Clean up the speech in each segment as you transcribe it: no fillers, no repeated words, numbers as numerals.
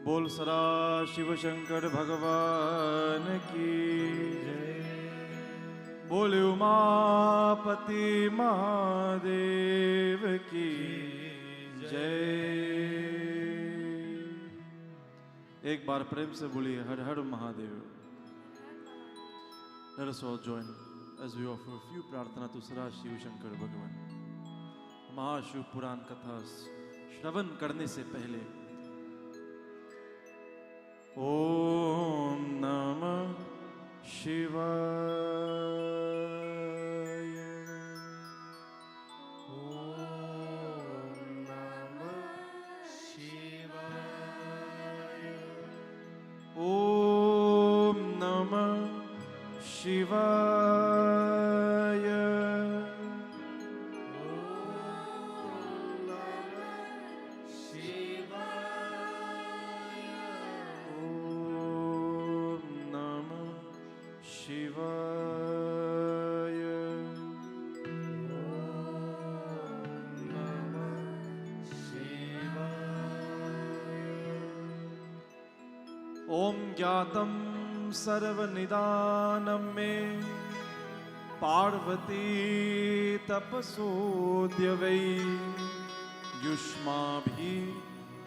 बोल सदा शिव शंकर भगवान की जय। बोले उमापति महादेव की जय। एक बार प्रेम से बोलिए हर हर Mahadev. Let us all join as we offer a few प्रार्थना to सदा शिव शंकर भगवान। महाशिव पुराण कथा श्रवण करने से पहले ओम नमः शिवाय। ओम नमः शिवाय। ओम नमः शिवाय। ओम ज्ञातं सर्वनिदानं मे पार्वती तपसोऽद्य वै युष्माभिः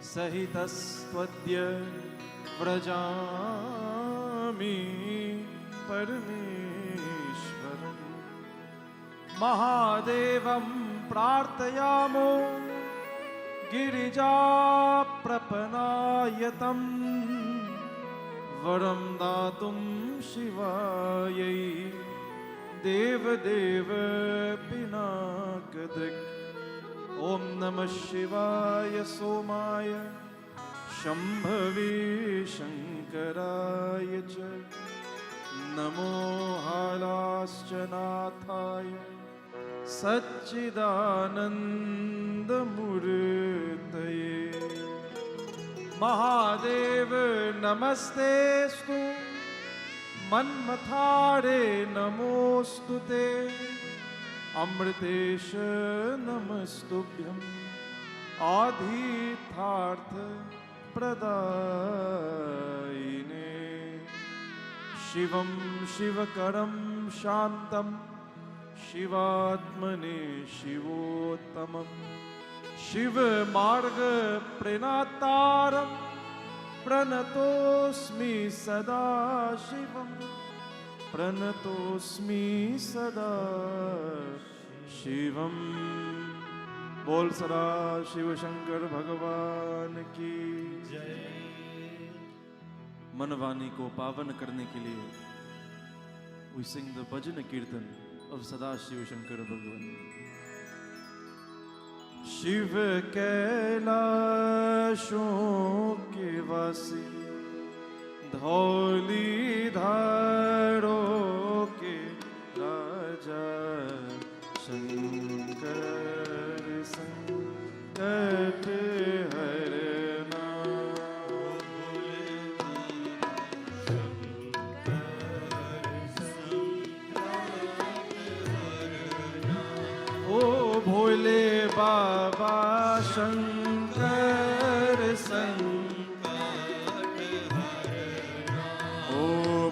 सहितस्त्वद्य व्रजामि परमेश्वरम्। महादेवं प्रार्थयामो गिरिजाप्रपनायतम् वरं दातुं शिवायै देवदेव पिनाकदृक्। ओम नमः शिवाय सोमाय शंभवे शंकराय च नमो हालाश्च नाथाय सच्चिदानन्दमूर्तये। महादेव नमस्तेस्तु मन्मथारे नमोस्तुते अमृतेश नमस्तुभ्यं आधिथार्थ प्रदायिने। शिवं शिवकरं शान्तं शिवात्मने शिवोत्तमम् शिव मार्ग प्रणतारं प्रणतोस्मि सदा शिवं प्रणतोस्मि सदा शिवं। बोल सदा शिव शंकर भगवान की जय। मनवानी को पावन करने के लिए we sing the भजन कीर्तन of सदा शिव शंकर भगवान। शिव कैलाशों के वासी धौली धारों के राजा शंकर संकट हरना। ओ भोले बाबा शंकर संकट हरना। ओ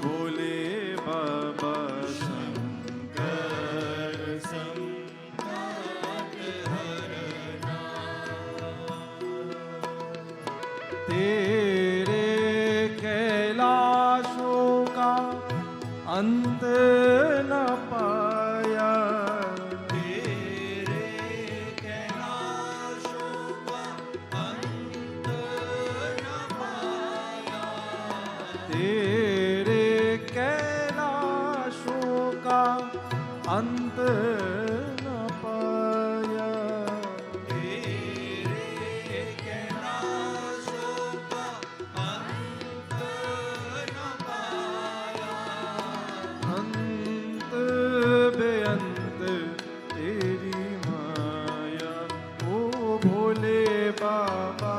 भोले बाबा शंकर संकट हरना। तेरे कैलाशों का अंत न पाया तेरे कैलाशों का अंत न पाया। तेरे कैलाशों का अंत न पाया। अंत बेअंत तेरी माया। ओ भोले बाबा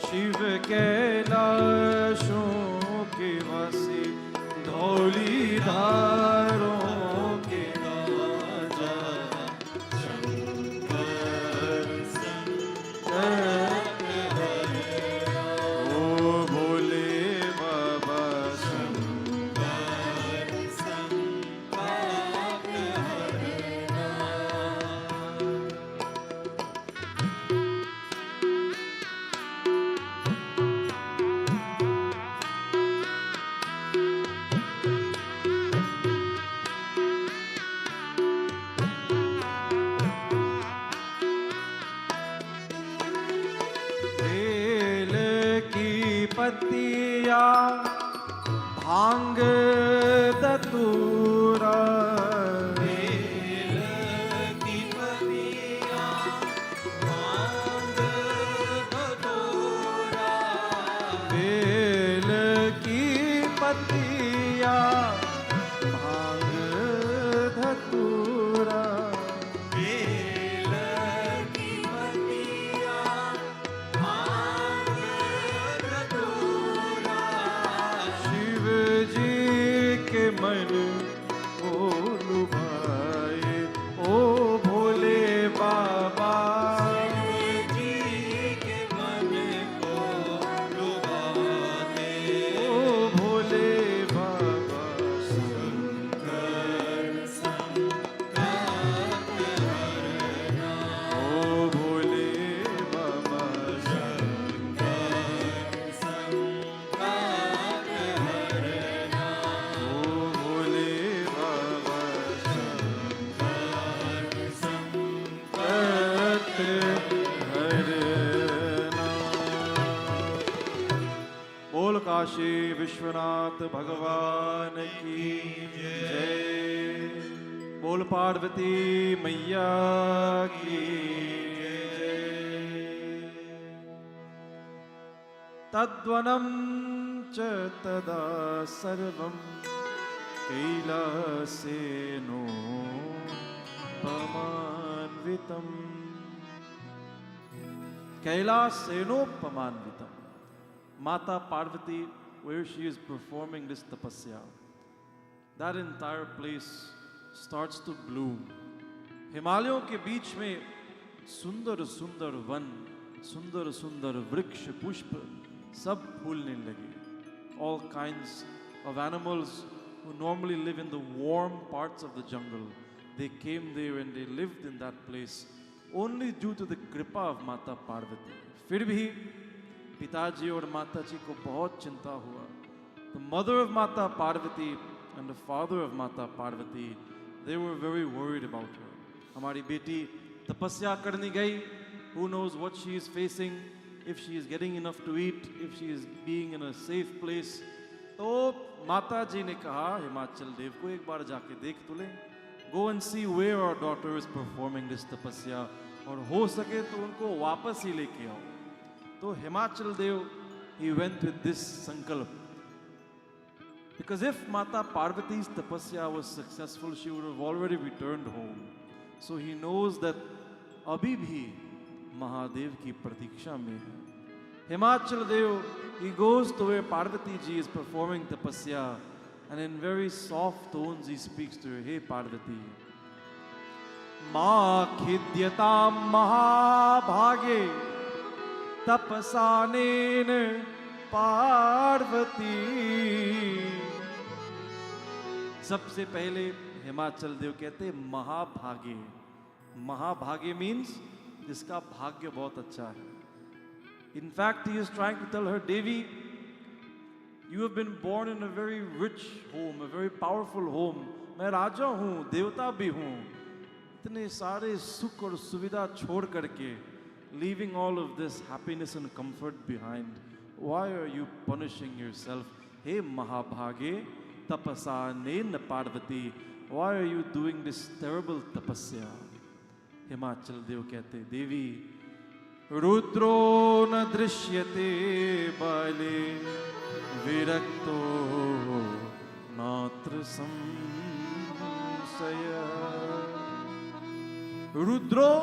शिव कैलाशों के वासी धौली धारों के राजा पतिया भांग धतूरा, बेल की पतिया भांग धतूरा, बेल की पतिया भांग धतूरा, बेल की पतिया भांग धतूरा, शिव जी के मन को लुभाए ओ भोले बाबा, जी के मन को लुभाते ओ भोले बाबा, शंकर संकट हरना, ओ भोले बाबा, शंकर संकट हरना, ओ भोले बाबा, शंकर संकट हरना। बोल काशी विश्वनाथ भगवान की जय, बोल पार्वती मैया की जय। तद्वनं च तदा सर्वं कैलासेनो पमान्वितम्, कैलासेनोपमान्वितम्. Mata Parvati, where she is performing this tapasya, that entire place starts to bloom. हिमालयों के बीच में सुंदर सुंदर वन, सुंदर सुंदर वृक्ष पुष्प सब फूलने लगे. All kinds of animals who normally live in the warm parts of the jungle, they came there and they lived in that place only due to the kripa of Mata Parvati. फिर भी पिताजी और माता जी को बहुत चिंता हुआ. The mother of Mata Parvati and the father of Mata Parvati, they were very worried about her. हमारी बेटी तपस्या करने गई. Who knows what she is facing, if she is getting enough to eat, if she is being in a safe place. तो माता जी ने कहा हिमाचल देव को एक बार जाके देख तो ले. Go and see where our daughter is performing this तपस्या, और हो सके तो उनको वापस ही लेके आओ. तो हिमाचल देव, he went with this sankalp. Because if Mata Parvati's tapasya was successful, she would have already returned home. So he knows that अभी भी महादेव की प्रतीक्षा में है. Himachal Dev, he goes to where Parvati ji is performing tapasya, and in very soft tones he speaks to her. Hey Parvati, Ma khidyatam mahabhage तपसानेन Parvati. सबसे पहले हिमाचल देव कहते महाभागे. महाभागे means जिसका भाग्य बहुत अच्छा है. In fact, he is trying to tell her, Devi, you have been born in a very rich home, a very powerful home. मैं राजा हूँ, देवता भी हूँ. इतने सारे सुख और सुविधा छोड़ करके, leaving all of this happiness and comfort behind, why are you punishing yourself? Hey Mahabhage, tapasanen Parvati, why are you doing this terrible tapasya? Himachal Dev कहते, देवी रुद्रो न दृश्यते बाले विरक्तो नात्र संशय. रुद्रो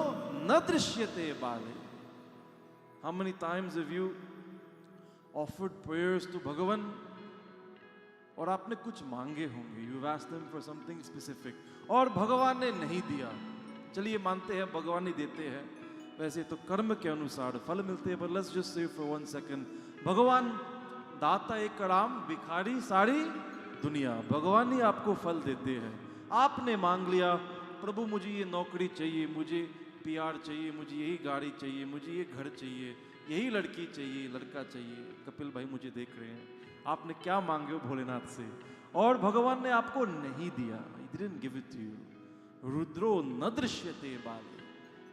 न दृश्यते बाले. How many times have you offered prayers to Bhagavan और आपने कुछ मांगे होंगे? You've asked him for something specific और भगवान ने नहीं दिया. चलिए मानते हैं भगवान ही देते हैं, वैसे तो कर्म के अनुसार फल मिलते हैं. But let's just say for 1 second, भगवान दाता एक राम, भिखारी सारी दुनिया. भगवान ही आपको फल देते हैं. आपने मांग लिया, प्रभु मुझे ये नौकरी चाहिए, मुझे PR चाहिए, मुझे यही गाड़ी चाहिए, मुझे ये घर चाहिए, यही लड़की चाहिए, लड़का चाहिए. कपिल भाई मुझे देख रहे हैं. आपने क्या मांगे हो भोलेनाथ से और भगवान ने आपको नहीं दिया. He didn't give it to you. रुद्रो न दृश्यते बाले.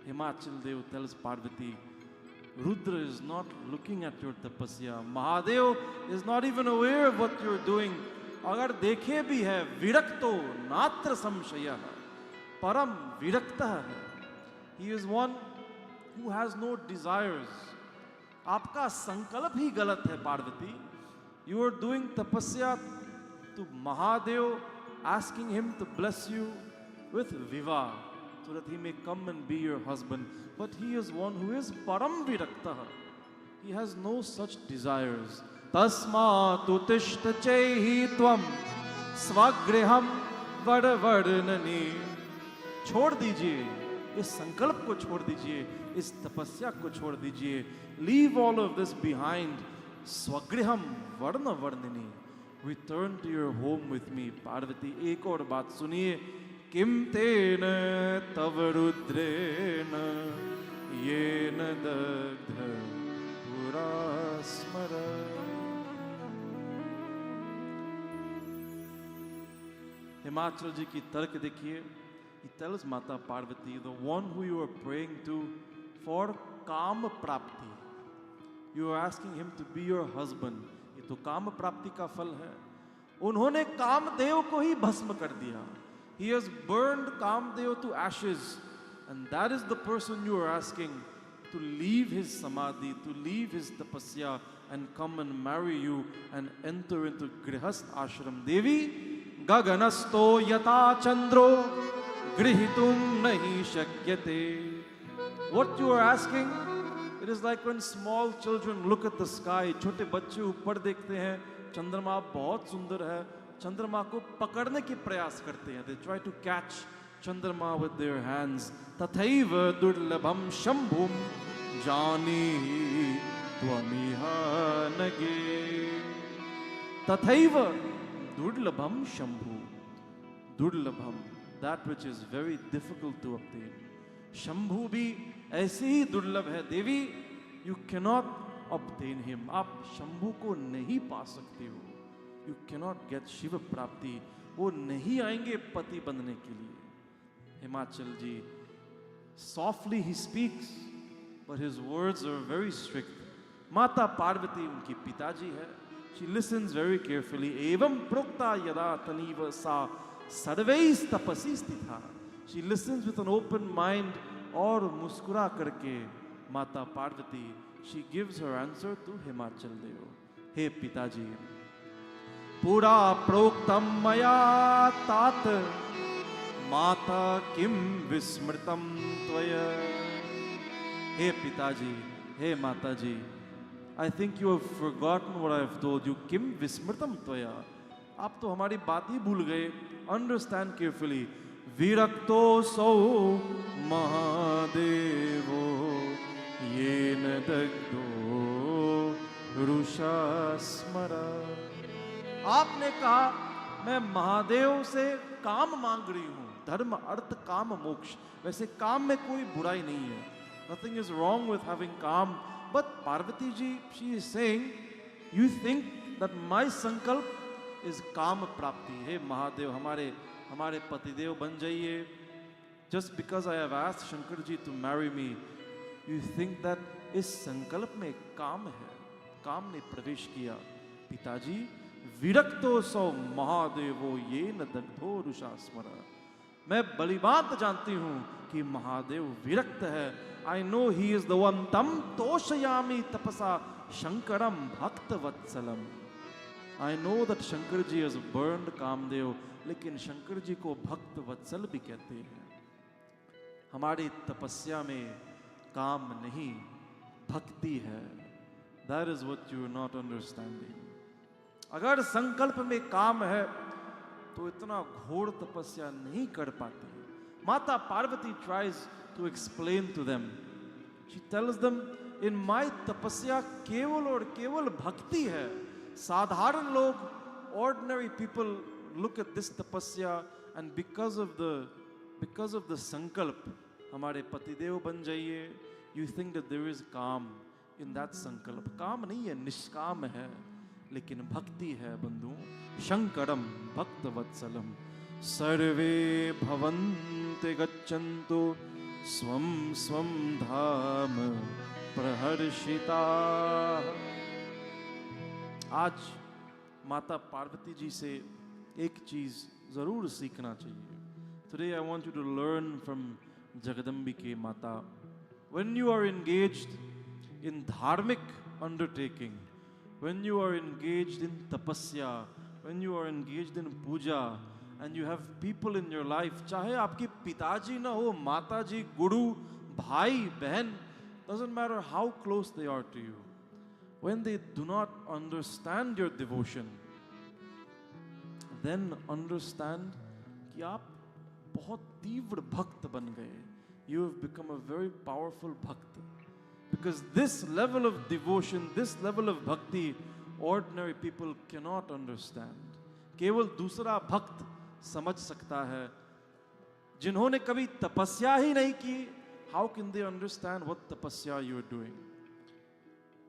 Himachal Dev tells Parvati, Rudra is not looking at your tapasya. Mahadev is not even aware of what you're doing. अगर देखे भी है विरक्तो नात्र संशयः, परम विरक्तः है. He is one who has no desires. आपका संकल्प ही गलत है Parvati. You are doing tapasya to Mahadev, asking him to bless you with vivah, so that he may come and be your husband. But he is one who is param viraktah. He has no such desires. Tasmat utishta chehi tvam swagriham vadvarnani. छोड़ दीजिए इस संकल्प को, छोड़ दीजिए इस तपस्या को, छोड़ दीजिए. Leave all of this behind. स्वगृहम वर्ण वर्णिनी. Return to your home with me. Parvati एक और बात सुनिए. किम तेन तव रुद्रेण येन दग्ध पुरा स्मर. हिमाचल जी की तर्क देखिए. He tells Mata Parvati, the one who you are praying to for काम प्राप्ति, you are asking him to be your husband. ये तो काम प्राप्ति का फल है. उन्होंने कामदेव को ही भस्म कर दिया. He has burned Kamdev to ashes, and that is the person you are asking to leave his samadhi, to leave his tapasya and come and marry you and enter into grihast ashram. Devi, gaganasto yata chandro grihitum nahi shakyate. What you are asking, it is like when small children look at the sky. छोटे बच्चे ऊपर देखते हैं, चंद्रमा बहुत सुंदर है, चंद्रमा को पकड़ने की प्रयास करते हैं. They try to catch चंद्रमा with their hands. तथैव दुर्लभम शंभुम जानीहि त्वमिह नगे. तथैव दुर्लभम Shambhu. दुर्लभम, that which is very difficult to obtain. Shambhu भी ऐसे ही दुर्लभ है. देवी, you cannot obtain him. आप शंभु को नहीं पा सकते हो. You cannot get शिव प्राप्ति. वो नहीं आएंगे पति बनने के लिए. हिमाचल जी, softly he speaks, but his words are very strict. माता पार्वती उनकी पिताजी है. She listens very carefully. एवं प्रोक्ता यदा तनीव सा सर्वैः तपसि स्थिता. She listens with an open mind. और मुस्कुरा करके माता Parvati, she gives her answer to Himachal देव. हे पिताजी, पुरा प्रोक्तम मया तात माता किम विस्मृतम त्वया. हे पिताजी, हे माताजी, I think you have forgotten what I have told you. किम विस्मृतम त्वया. आप तो हमारी बात ही भूल गए. Understand carefully. विरक्तो सौ महादेवो येन दग्धो रुषा स्मरा. आपने कहा मैं महादेव से काम मांग रही हूं. धर्म अर्थ काम मोक्ष. वैसे काम में कोई बुराई नहीं है. Nothing is wrong with having काम. But Parvati ji, she is saying, you think that my sankalp is काम प्राप्ति. हे महादेव, हमारे पतिदेव बन जाइए. Just because I have asked Shankar ji to marry me, you think that इस संकल्प में काम है. काम ने प्रवेश किया. पिताजी, विरक्तो सौ महादेवो ये न दग्धो रुषा स्मरा. मैं बलिबात जानती हूँ कि महादेव विरक्त है. I know he is the one. तम तोषयामि तपसा शंकरम भक्त वत्सलम. I know that Shankar ji has burned Kamdev, लेकिन शंकर जी को भक्त वत्सल भी कहते हैं. हमारी तपस्या में काम नहीं, भक्ति है. That is what you are not understanding. अगर संकल्प में काम है तो इतना घोर तपस्या नहीं कर पाते. माता Parvati tries to explain to them. She tells them, in my तपस्या केवल और केवल भक्ति है. साधारण लोग, ordinary people look at this tapasya, and because of the sankalp, हमारे पतिदेव बन जाइए, you think that there is काम in that sankalp. काम नहीं है, निष्काम है, लेकिन भक्ति है बंधु. शंकरम भक्त वत्सलम. सर्वे भवन्ते गच्छन्तु स्वं स्वं धाम प्रहर्षिता। आज माता पार्वती जी से एक चीज जरूर सीखना चाहिए. Today I want you to learn from Jagadambike Mata. When you are engaged in dharmic undertaking, when you are engaged in tapasya, when you are engaged in puja, and you have people in your life, चाहे आपके पिताजी ना हो, माताजी, गुरु, भाई, बहन, doesn't matter how close they are to you, when they do not understand your devotion, then understand कि आप बहुत तीव्र भक्त बन गए. You have become a very powerful bhakt. Because this level of devotion, this level of bhakti, ordinary people cannot understand. केवल दूसरा भक्त समझ सकता है. जिन्होंने कभी तपस्या ही नहीं की, how can they understand what tapasya you are doing?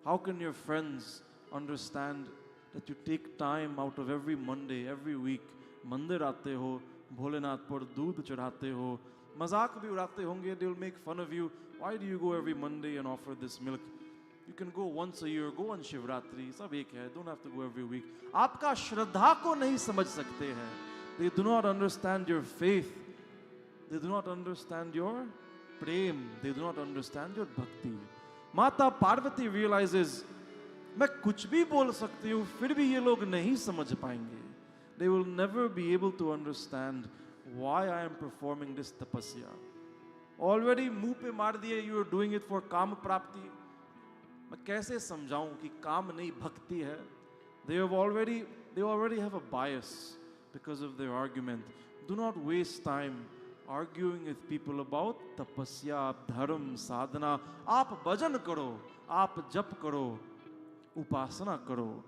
How can your friends understand that you take time out of every Monday, every week, मंदिर आते हो, भोलेनाथ पर दूध चढ़ाते हो, मजाक भी उड़ाते होंगे, they will make fun of you. Why do you go every Monday and offer this milk? You can go once a year, go on Shivratri, सब एक है, don't have to go every week. आपका श्रद्धा को नहीं समझ सकते हैं. They do not understand your faith. They do not understand your prem. They do not understand your bhakti. माता पार्वती realizes, मैं कुछ भी बोल सकती हूँ, फिर भी ये लोग नहीं समझ पाएंगे. They will never be able to understand why I am performing this tapasya. Already मुंह पे मार दिए, you are doing it for काम प्राप्ति. मैं कैसे समझाऊं कि काम नहीं भक्ति है? They already have a bias because of their argument. Do not waste time arguing with people about tapasya, dharma, sadhana. आप भजन करो, आप जप करो, उपासना करो.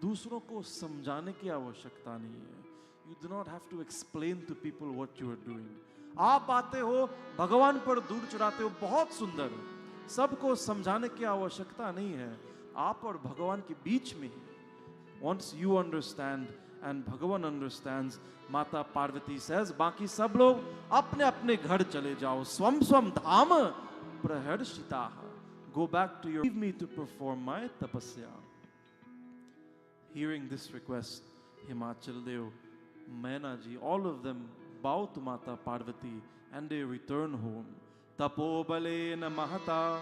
दूसरों को समझाने की आवश्यकता नहीं है. You do not have to explain to people what you are doing. आप आते हो, भगवान पर दूध चढ़ाते हो, बहुत सुंदर. सबको समझाने की आवश्यकता नहीं है. आप और भगवान के बीच में ही. Once you understand and Bhagavan understands, Mata Parvati says, बाकी सब लोग अपने अपने घर चले जाओ. स्वम स्वम धाम प्रहर्षिताः. Go back to your, leave me to perform my tapasya. Hearing this request, Himachal Dev, Maina ji, all of them bow to Mata Parvati and they return home. Tapobalena mahata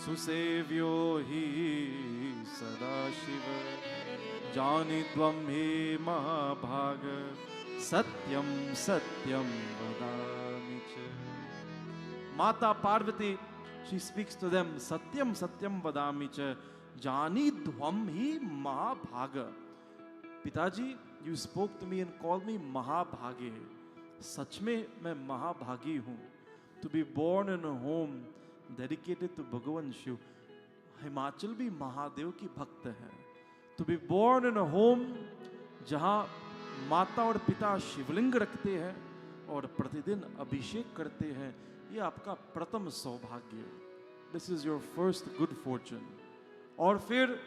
susevyo hi sadashiva janidvam he mahabhaga satyam satyam vadami cha. Mata Parvati, she speaks to them, satyam satyam vadami cha janidvam hi mahabhaga. पिताजी, you spoke to me and called me महाभागे. सच में मैं महाभागी हूँ. To be born in a home dedicated to Bhagavan Shiv. Himachal भी महादेव की भक्त है. To be born in a home जहाँ माता और पिता शिवलिंग रखते हैं और प्रतिदिन अभिषेक करते हैं, ये आपका प्रथम सौभाग्य. This is your first good fortune. और फिर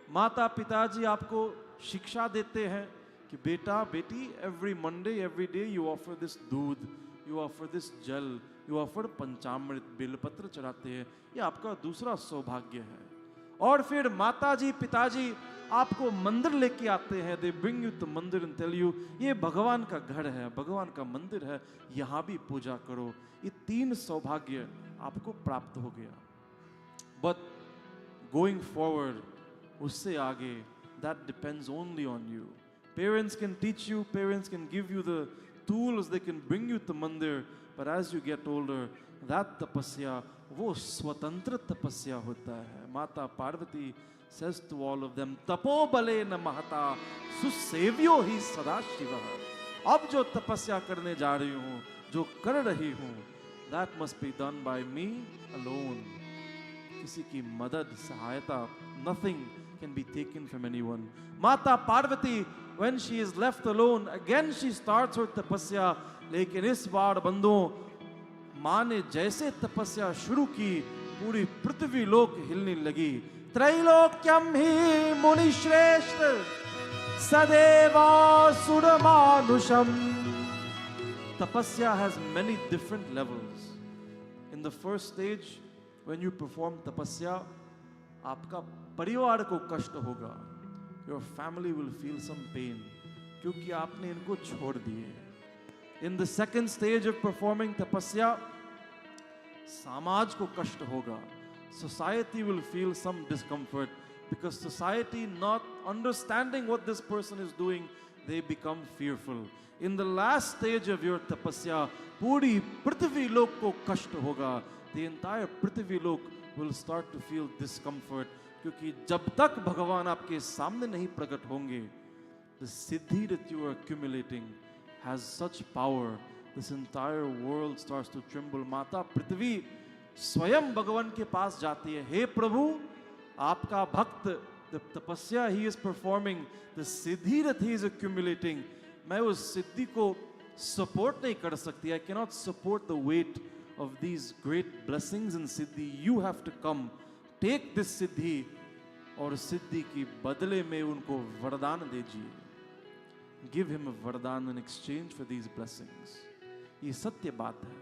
माता पिताजी आपको शिक्षा देते हैं कि बेटा बेटी, every Monday, every day you offer this दूध, you offer this जल, you offer पंचामृत, बेलपत्र चढ़ाते हैं. ये आपका दूसरा सौभाग्य है. और फिर माताजी पिताजी आपको मंदिर लेके आते हैं. They bring you to मंदिर and tell you, ये भगवान का घर है, भगवान का मंदिर है, यहाँ भी पूजा करो. ये तीन सौभाग्य आपको प्राप्त हो गया. But going forward, उससे आगे, that depends only on you. Parents can teach you, parents can give you the tools, they can bring you to mandir, but as you get older, that tapasya, वो स्वतंत्र तपस्या होता है. Mata Parvati says to all of them, tapo bale na mahata susevyo hi sadashiva. अब जो तपस्या करने जा रही हूँ, जो कर रही हूँ, that must be done by me alone. किसी की मदद, सहायता, nothing can be taken from anyone. Mata Parvati, when she is left alone, again she starts her tapasya. लेकिन इस बार बंदों, माँ ने जैसे तपस्या शुरू की, पूरी पृथ्वी लोक हिलने लगी. त्रैलोक्यम ही मुनि श्रेष्ठ Sadeva सुरमानुषम. Tapasya has many different levels. In the first stage, when you perform tapasya, आपका परिवार को कष्ट होगा. Your family will feel some pain क्योंकि आपने इनको छोड़ दिए. In the second stage of performing tapasya, समाज को कष्ट होगा. Society will feel some discomfort because society not understanding what this person is doing, they become fearful. In the last stage of your tapasya, पूरी पृथ्वी लोक को कष्ट होगा. The entire पृथ्वी लोक will start to feel discomfort क्योंकि जब तक भगवान आपके सामने नहीं प्रकट होंगे, the siddhi that you are accumulating has such power. This entire world starts to tremble. माता पृथ्वी स्वयं भगवान के पास जाती है. हे प्रभु, आपका भक्त, the tapasya he is performing, the siddhi that he is accumulating, मैं उस सिद्धि को support नहीं कर सकती. I cannot support the weight of these great blessings in siddhi. You have to come, take this siddhi, और सिद्धि की बदले में उनको वरदान दीजिए. Give him a vardhan in exchange for these blessings. ये सत्य बात है.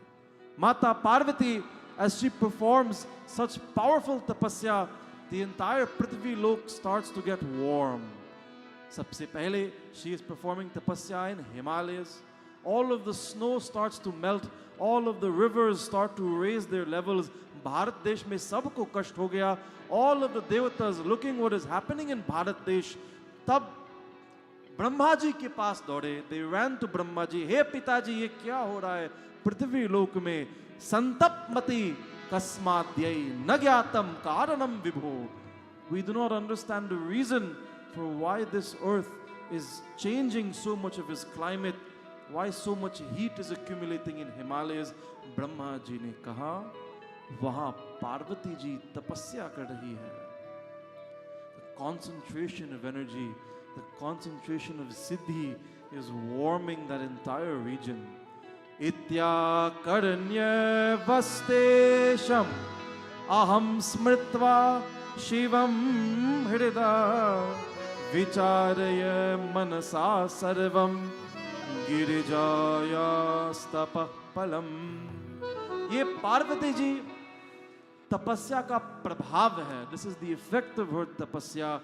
माता Parvati, as she performs such powerful tapasya, the entire Prithvi lok starts to get warm. सबसे पहले she is performing tapasya in Himalayas. All of the snow starts to melt. All of the rivers start to raise their levels. Bharat देश में सबको कष्ट हो गया. All of the devatas looking what is happening in Bharat Desh. तब ब्रह्मा जी के पास दौड़े. They ran to Brahma ji. हे पिताजी, ये क्या हो रहा है पृथ्वी लोक में? संतपमति कस्माद्यै न ज्ञातम कारणम विभो. We do not understand the reason for why this earth is changing so much of its climate, why so much heat is accumulating in Himalayas. Brahma ji ने कहा, वहां पार्वती जी तपस्या कर रही है. The concentration of energy, the concentration of siddhi is warming that entire region. Itya karanya vastesham aham smritva shivam hrida vicharaya manasa sarvam गिरिजाया स्तपः फलम. ये पार्वती जी तपस्या का प्रभाव है. This is the effect of her tapasya.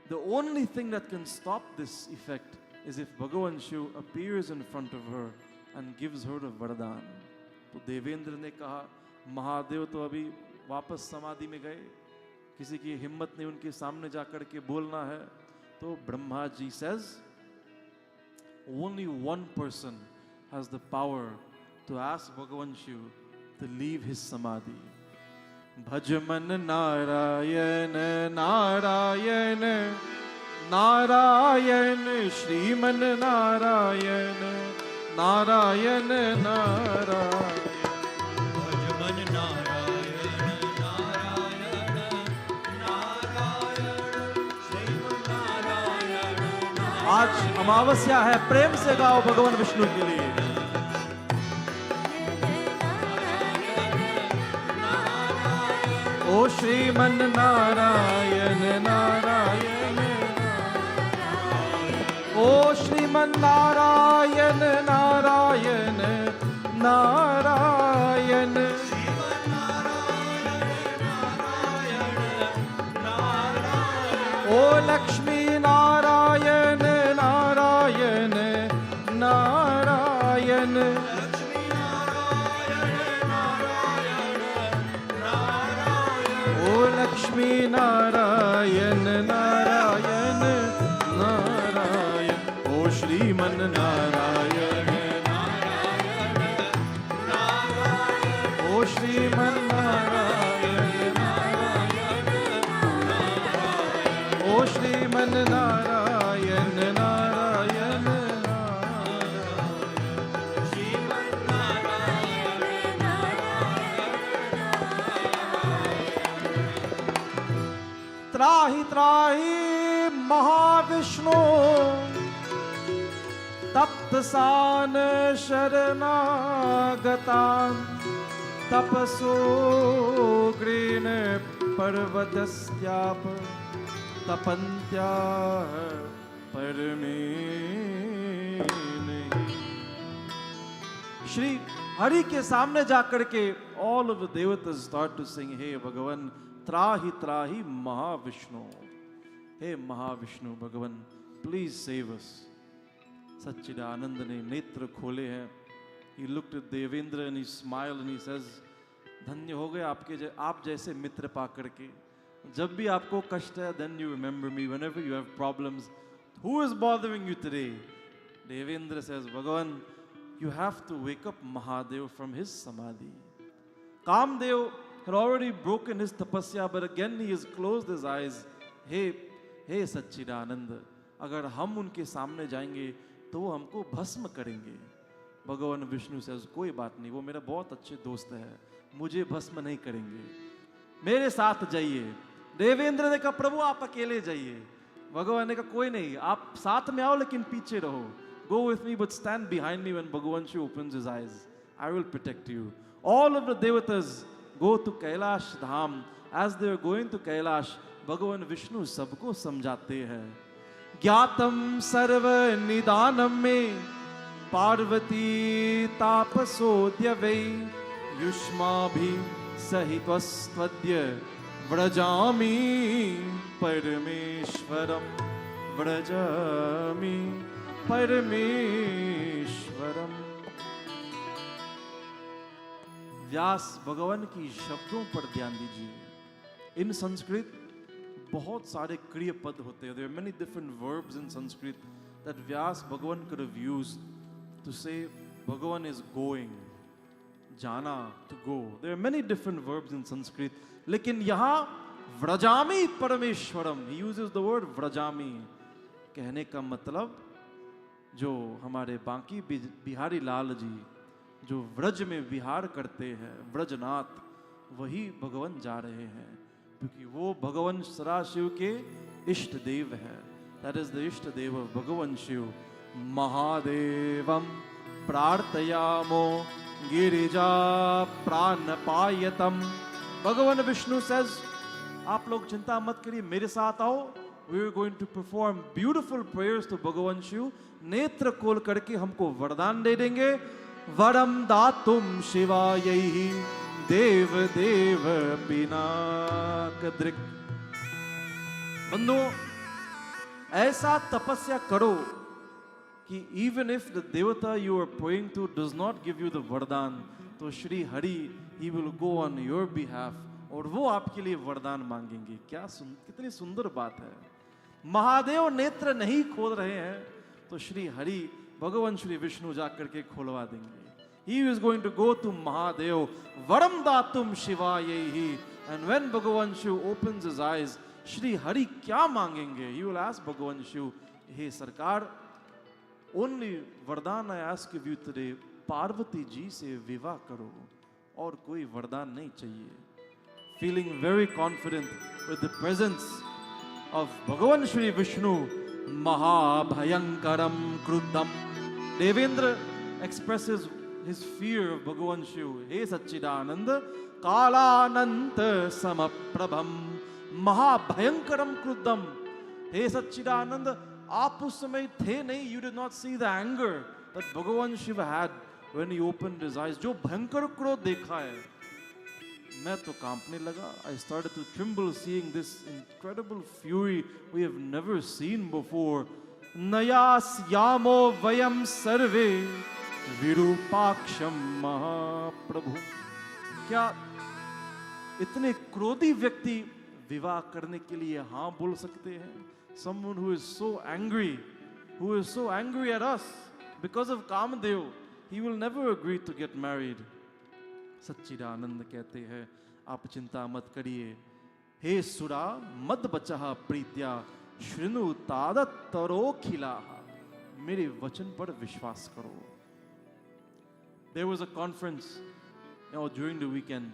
The only thing that can stop this effect is if Bhagavan Shiv appears in front of her and gives her a vardhan. तो देवेंद्र ने कहा, महादेव तो अभी वापस समाधि में गए, किसी की हिम्मत नहीं उनके सामने जाकर के बोलना है. तो Brahma ji says, only one person has the power to ask Bhagavan Shiv to leave his samadhi. Bhajman Narayan Narayan Narayan Shriman Narayan Narayan Narayan. भजमन नारायण नारायण नारायण श्रीमन नारायण. आज अमावस्या है, प्रेम से गाओ भगवान विष्णु के लिए. ओ श्रीमन नारायण नारायण, ओ श्रीमन नारायण नारायण नारायण. ओ लक्ष्मी नारायण नारायण नारायण. ओ लक्ष्मी नारायण नारायण नारायण. ओ श्रीमन नारायण नारायण नारायण. ओ श्रीमन नारायण नारायण नारायण. ओ श्रीमन नारायण नारायण नारायण. श्रीमन नारायण नारायण. त्राहि त्राहि महाविष्णु तप्तसान शरणागतान् तपसो ग्रीन पर्वतस्याप तपन्त्याः परमेन. श्री हरि के सामने जाकर के all of the devatas start to sing, हे भगवान त्राहि त्राहि महाविष्णु, हे महाविष्णु भगवान प्लीज सेव अस। सच्चिदानंद ने नेत्र खोले हैं। He looked at Devendra and he smiled and he says, धन्य हो गए आप जैसे मित्र पा करके। जब भी आपको कष्ट है, then you remember me whenever you have problems. Who is bothering you today? Devendra says, Bhagavan, you have to wake up Mahadev from his samadhi. Kamdev had already broken his tapasya, but again he has closed his eyes. Hey Sachchidanand, अगर हम उनके सामने जाएंगे तो वो हमको भस्म करेंगे। भगवान विष्णु says, कोई बात नहीं, वो मेरा बहुत अच्छे दोस्त है, मुझे भस्म नहीं करेंगे, मेरे साथ जाइए। देवेंद्र ने कहा, प्रभु आप अकेले जाइए। भगवान ने कहा, कोई नहीं, आप साथ में आओ लेकिन पीछे रहो। Go with me but stand behind me when Bhagavan Shiva opens his eyes. I will protect you. All of the devatas go to Kailash Dham. As they are going to Kailash, Bhagavan Vishnu सबको समझाते हैं। ज्ञातम सर्व निदानम में पार्वती तापसोद्य वै युष्माभि सहितस्त्वद्य व्रजामि परमेश्वरम व्रजामि परमेश्वरम। व्यास भगवान की शब्दों पर ध्यान दीजिए। इन संस्कृत बहुत सारे क्रिया पद होते हैं। There are many different verbs in Sanskrit that Vyas Bhagavan could have used to say Bhagavan is going, jana, to go. There are many different verbs in Sanskrit. लेकिन यहाँ व्रजामी Parameswaran, he uses the word व्रजामी। कहने का मतलब जो हमारे बांकी बिहारी लाल जी जो व्रज में विहार करते हैं, व्रजनाथ, वही भगवान जा रहे हैं, क्योंकि वो भगवान सदाशिव के इष्ट देव है। That is the इष्ट देव of भगवान शिव। महादेवम प्रार्थयामो गिरिजा प्राणपायतम। भगवान विष्णु says, आप लोग चिंता मत करिए, मेरे साथ आओ। We are going to perform beautiful prayers to भगवान शिव। नेत्र खोल करके हमको वरदान दे देंगे। वरम दातुम शिवायै देव देव पिनाकदृक्। बंधुओं, ऐसा तपस्या करो कि even if the devata you are praying to does not give you the वरदान, तो Shri Hari he will go on your behalf और वो आपके लिए वरदान मांगेंगे। कितनी सुंदर बात है। महादेव नेत्र नहीं खोल रहे हैं तो श्री हरि भगवान श्री विष्णु जाकर के खोलवा देंगे। He is going to go to Mahadev, Varam Datum Shivayehi, and when Bhagavan Shiv opens his eyes, Shri Hari क्या मांगेंगे? He will ask Bhagavan Shiv, Hey Sarkar, only वरदान I ask of you today, Parvati ji से विवाह करो, और कोई वरदान नहीं चाहिए। Feeling very confident with the presence of Bhagavan Shri Vishnu, Mahabhayankaram Kruddam. Devendra expresses his fear of Bhagavan Shiv. Hey Sachchidananda, Kalananta Samaprabham, Mahabhayankaram Kruddam. Hey Sachchidananda, आप उस समय थे नहीं, you did not see the anger that Bhagavan Shiva had when he opened his eyes. जो भयंकर क्रोध देखा है, मैं तो कांपने लगा. I started to tremble seeing this incredible fury we have never seen before. नयास्यामो वयम सर्वे विरूपाक्षम महाप्रभु. क्या इतने क्रोधी व्यक्ति विवाह करने के लिए हाँ बोल सकते हैं? Someone who is so angry at us because of Kamadev, he will never agree to get married. सच्चिदानंद कहते हैं, आप चिंता मत करिए. हे सुरा मद बचहा प्रीत्या श्रृणु तादत्तरो खिलाहा. मेरे वचन पर विश्वास करो. There was a conference, during the weekend,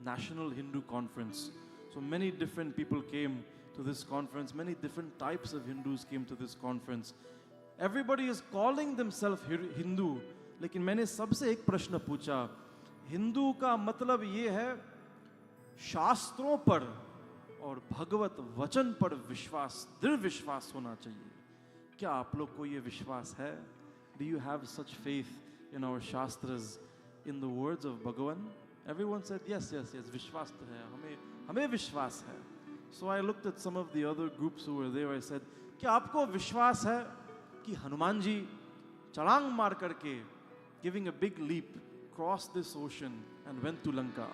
National Hindu Conference. So many different people came to this conference. Many different types of Hindus came to this conference. Everybody is calling themselves Hindu. लेकिन मैंने सबसे एक प्रश्न पूछा, हिंदू का मतलब ये है शास्त्रों पर और भगवत वचन पर विश्वास, दृढ़ विश्वास होना चाहिए. क्या आप लोग को ये विश्वास है? Do you have such faith in our shastras, in the words of Bhagavan? Everyone said yes, yes, yes. Vishwas to hai. हमें विश्वास है. So I looked at some of the other groups who were there. I said, क्या आपको विश्वास है कि हनुमान जी छलांग मार करके, giving a big leap, crossed this ocean and went to Lanka?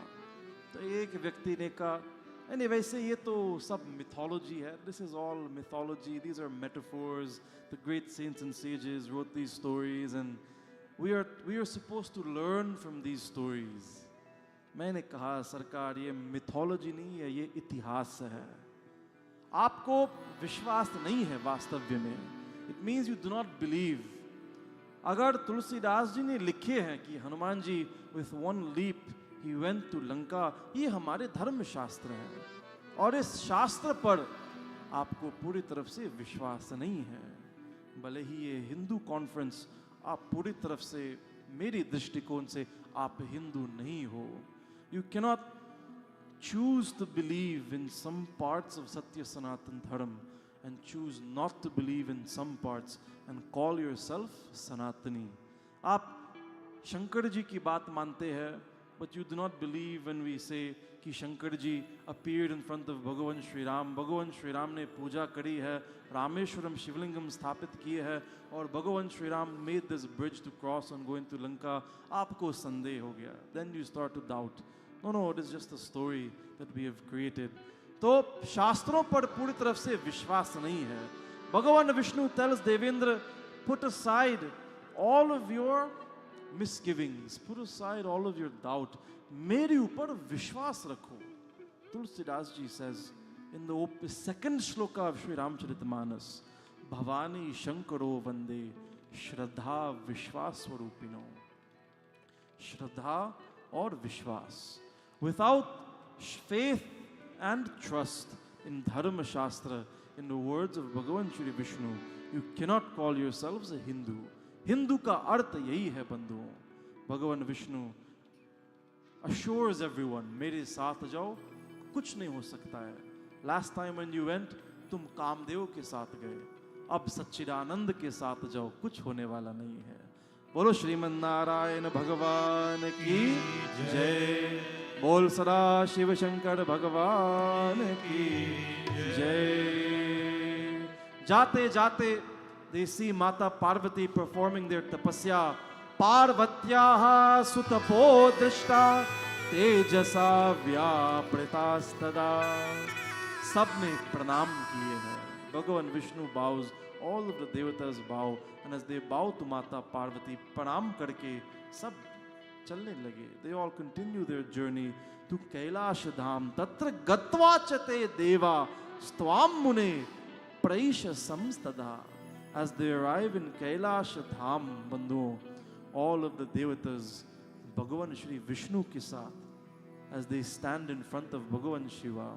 तो एक व्यक्ति ने कहा, नहीं वैसे ये तो सब mythology है. This is all mythology. These are metaphors. The great saints and sages wrote these stories, and we are supposed to learn from these stories. मैंने कहा सरकार ये mythology नहीं है, ये इतिहास है. आपको विश्वास नहीं है वास्तव्य में. It means you do not believe. अगर तुलसीदास जी ने लिखे हैं कि Hanuman ji with one leap he went to Lanka, ये हमारे धर्म शास्त्र हैं और इस शास्त्र पर आपको पूरी तरफ से विश्वास नहीं है. भले ही ये हिंदू कॉन्फ्रेंस, आप पूरी तरफ से, मेरी दृष्टिकोण से आप हिंदू नहीं हो. You cannot choose to believe in some parts of Satya Sanatan Dharma and choose not to believe in some parts and call yourself Sanatani. आप शंकर जी की बात मानते हैं, but you do not believe when we say कि Shankar ji appeared in front of भगवान श्री राम. भगवान श्री राम ने पूजा करी है, रामेश्वरम शिवलिंगम स्थापित किए है और भगवान Shri Ram made this bridge to cross and go into Lanka. आपको संदेह हो गया. Then you start to doubt. No, it is just a story that we have created. तो शास्त्रों पर पूरी तरफ से विश्वास नहीं है. भगवान Vishnu tells Devendra, put aside all of your misgivings, put aside all of your doubt. मेरे ऊपर विश्वास रखो. Tulsidas ji says in the second shloka of Sri Ramcharitmanas, Bhavani Shankaro Vande Shraddha Vishwas Swarupino. Shraddha or Vishwas. Without faith and trust in Dharma Shastra, in the words of Bhagavan Shri Vishnu, you cannot call yourselves a Hindu. Hindu का अर्थ यही है बंधुओं. भगवान Vishnu assures everyone, मेरे साथ जाओ, कुछ नहीं हो सकता है. Last time when you went, तुम कामदेव के साथ गए. अब सच्चिदानंद के साथ जाओ, कुछ होने वाला नहीं है. बोलो श्रीमन नारायण भगवान की जय. बोल सदा शिव शंकर भगवान की जय. जाते जाते they see Mata Parvati performing their tapasya. Parvatyaha sutapo drishta tejasa vyapritastada. सबने प्रणाम किए हैं. भगवान Vishnu bows, all of the devatas bow, and as they bow to Mata Parvati, प्रणाम करके सब चलने लगे. They all continue their journey to Kailash Dham. Tatra gatva chate deva stvam mune praisha samstada. As they arrive in Kailash Dham, बंधुओं, all of the devatas, Bhagavan Shri Vishnu के साथ, as they stand in front of Bhagavan Shiva.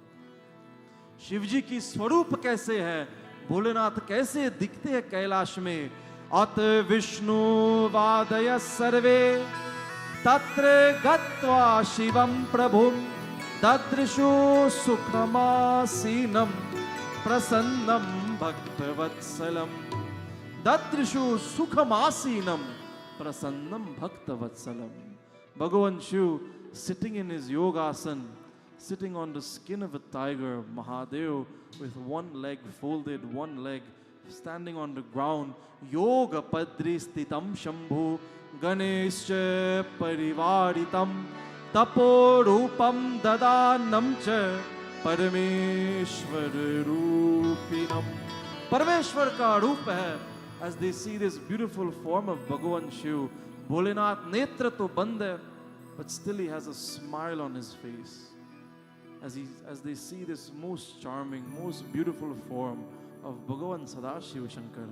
Shiv जी की स्वरूप कैसे है, भोलेनाथ कैसे दिखते हैं कैलाश में. अत विष्णु वादय सर्वे तत्र गत्वा शिवं प्रभुं ददृशु सुखमासीनं प्रसन्नं भक्तवत्सलं. ददृशु सुखमासीनं प्रसन्नं भक्तवत्सलं. Bhagavan Shiv sitting in his yogasana, sitting on the skin of a tiger, Mahadev with one leg folded, one leg standing on the ground. Yoga padri stitam shambhu ganeshcha parivaritam tapo rupam dadanam cha parameshwar rupinam. परमेश्वर का रूप है. As they see this beautiful form of Bhagavan Shiv, Bholenath नेत्र तो बंद है, but still he has a smile on his face. As they see this most charming, most beautiful form of Bhagavan Sadashiv Shankar,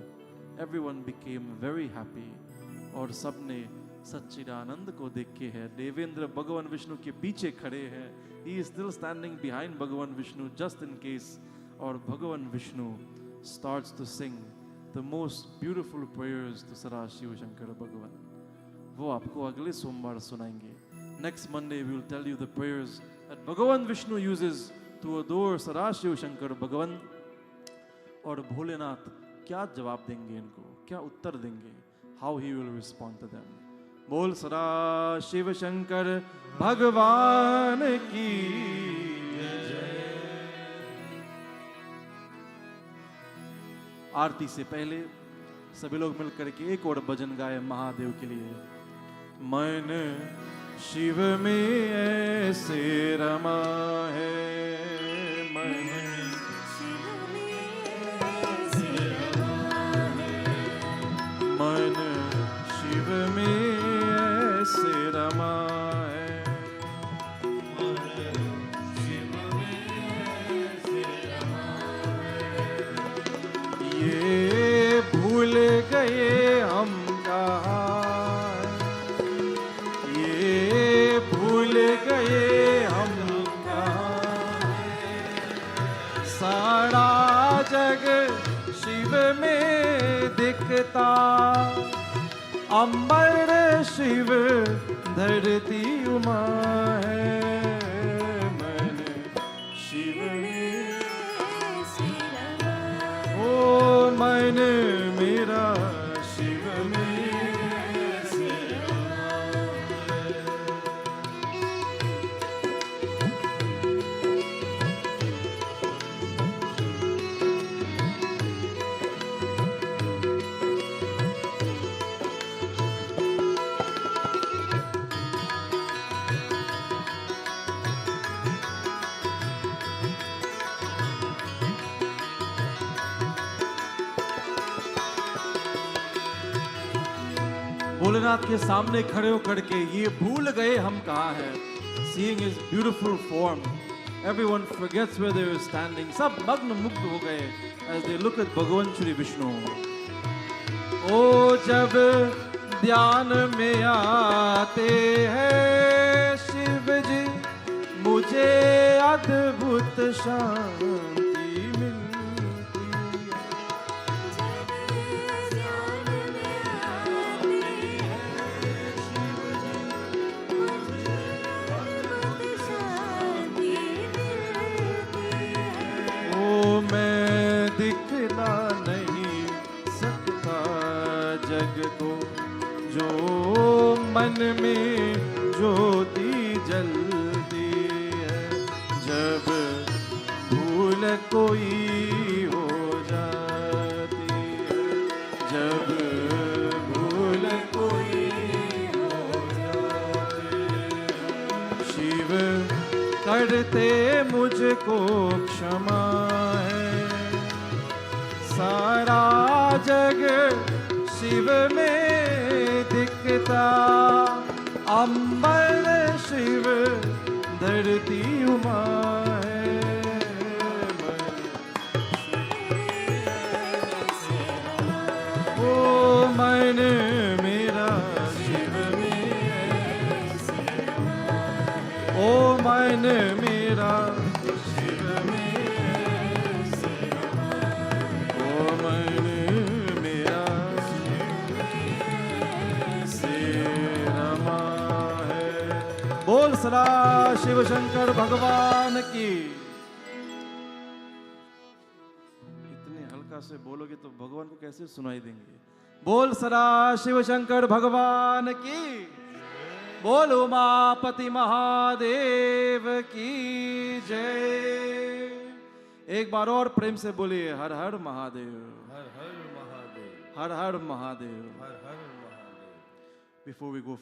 everyone became very happy. और सबने सच्चिदानंद को देख के है. देवेंद्र भगवान विष्णु के पीछे खड़े हैं. He is still standing behind Bhagavan Vishnu just in case. और भगवान Vishnu starts to sing the most beautiful prayers to Sadashiv Shankar Bhagavan. वो आपको अगले सोमवार सुनाएंगे. Next Monday we will tell you the prayers that Bhagavan Vishnu uses to adore Sadashiv Shankar Bhagavan. और भोलेनाथ क्या जवाब देंगे इनको, क्या उत्तर देंगे, how he will respond to them. बोल सदा शिव शंकर भगवान की जय। आरती से पहले सभी लोग मिलकर के एक और भजन गाए महादेव के लिए। मन शिव में ऐसे रमा है, मन मन शिव में ऐसे रमा है, ये भूल गए हम कहाँ, ये भूल गए हम कहाँ, सारा जग शिव में दिखता, अंबर शिव धरती उमा है, मन शिव में ओ मन मेरा शिव में भोलेनाथ के सामने खड़े होकर के ये भूल गए हम कहाँ हैं। Seeing his beautiful form, everyone forgets where they were standing. सब मग्न मुग्ध हो गए as they look at भगवान श्री विष्णु। ओ जब ध्यान में आते हैं शिव जी, मुझे अद्भुत शांति मिलती है। ओ मैं दिखला नहीं सकता जग को, जो मन में ज्योति जलती है, जब भूल कोई हो जाती है, जब भूल कोई हो जाती है, शिव करते मुझको क्षमा है, सारा जग शिव में दिखता, अंबर शिव धरती उमा है, ओ मन मेरा शिव में, ओ मन मेरा शिव में, ओ मन मेरा से रमा है। बोल सदा शिव शंकर भगवान की। इतने हल्का से बोलोगे तो भगवान को कैसे सुनाई देंगे। बोल सदा शिव शंकर भगवान की। बोल उमापति महादेव की जय। एक बार और प्रेम से बोलिए हर हर महादेव, हर हर महादेव, हर हर महादेव। हर हर महादेव। Before we go